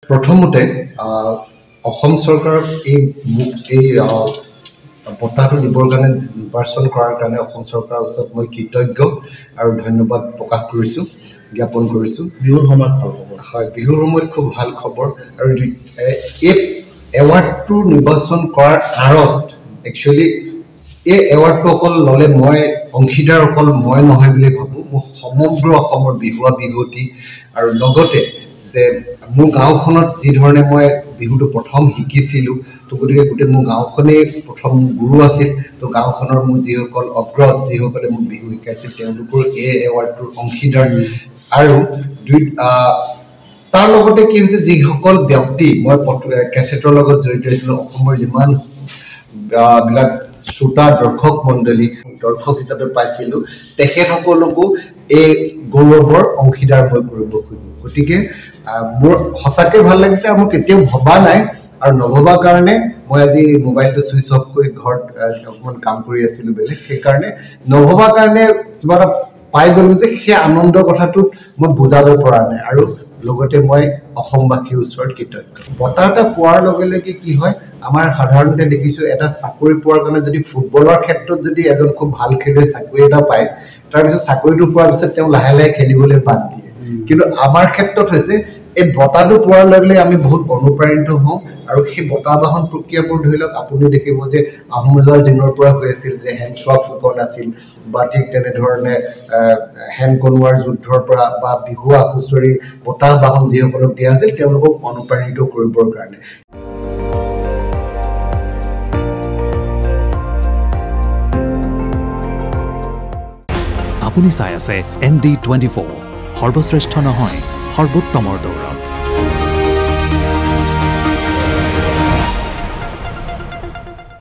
প্ৰথমতে অসম চৰকাৰক এই বঁটাটো দিবৰ কাৰণে নিৰ্বাচন কৰাৰ কাৰণে অসম চৰকাৰৰ ওচৰত মই কৃতজ্ঞ আৰু ধন্যবাদ প্ৰকাশ কৰিছোঁ, জ্ঞাপন কৰিছোঁ। বিহুৰ সময়ত ভাল খবৰ। হয়, বিহুৰ সময়ত খুব ভাল খবৰ। আৰু এই এৱাৰ্ডটো নিৰ্বাচন কৰাৰ আঁৰত একচুৱেলি এই এৱাৰ্ডটো অকল ল'লে মই অংশীদাৰ অকল মই নহয় বুলি ভাবোঁ। মোৰ সমগ্ৰ অসমৰ বিহুৱা বিহুৱতী আৰু লগতে যে মোৰ গাঁওখনত যি ধৰণে মই বিহুটো প্ৰথম শিকিছিলোঁ, তো গতিকে গোটেই মোৰ গাঁওখনেই প্ৰথম গুৰু আছিল। তো গাঁওখনৰ মোৰ যিসকল অগ্ৰজ, যিসকলে মোক বিহু শিকাইছিল, তেওঁলোকৰ এই এৱাৰ্ডটোৰ অংশীদাৰ। আৰু তাৰ লগতে কি হৈছে, যিসকল ব্যক্তি মই কেছেটৰ লগত জড়িত হৈছিলোঁ, অসমৰ যিমান বিলাক শ্ৰোতা দৰ্শক মণ্ডলী দৰ্শক হিচাপে পাইছিলোঁ, তেখেতসকলকো এই গৌৰৱৰ অংশীদাৰ মই কৰিব খোজোঁ। গতিকে মোৰ সঁচাকৈ ভাল লাগিছে আৰু মই কেতিয়াও ভবা নাই আৰু নভবা কাৰণে মই আজি মোবাইলটো ছুইচ অফ কৰি ঘৰত অকণমান কাম কৰি আছিলোঁ বেলেগ, সেইকাৰণে নভবা কাৰণে কিবা এটা পাই গ'লোঁ যে সেই আনন্দৰ কথাটোত মই বুজাব পৰা নাই। আৰু লগতে মই অসমবাসীৰ ওচৰত কৃতজ্ঞ। বঁটা এটা পোৱাৰ লগে লগে কি হয়, আমাৰ সাধাৰণতে দেখিছোঁ এটা চাকৰি পোৱাৰ কাৰণে যদি ফুটবলৰ ক্ষেত্ৰত যদি এজন খুব ভাল খেলুৱৈ চাকৰি এটা পায়, তাৰপিছত চাকৰিটো পোৱাৰ পিছত তেওঁ লাহে লাহে খেলিবলৈ বাদ দিয়ে। কিন্তু আমাৰ ক্ষেত্ৰত হৈছে এই বঁটাটো পোৱাৰ লগে লগে আমি বহুত অনুপ্ৰাণিত হওঁ। আৰু সেই বঁটা বাহন প্ৰক্ৰিয়াবোৰ ধৰি লওক, আপুনি দেখিব যে আহোম ৰজাৰ দিনৰ পৰা হৈ আছিল যে হেনচোৱা ফুকন আছিল, বা ঠিক তেনেধৰণে হেন কনোৱাৰ যুদ্ধৰ পৰা বা বিহুৱা হুঁচৰি বঁটা বাহন যিসকলক দিয়া হৈছিল, তেওঁলোকক অনুপ্ৰাণিত কৰিবৰ কাৰণে। আপুনি চাই আছে ND24, সৰ্বশ্ৰেষ্ঠ নহয় সৰ্বোত্তমৰ দৌৰ।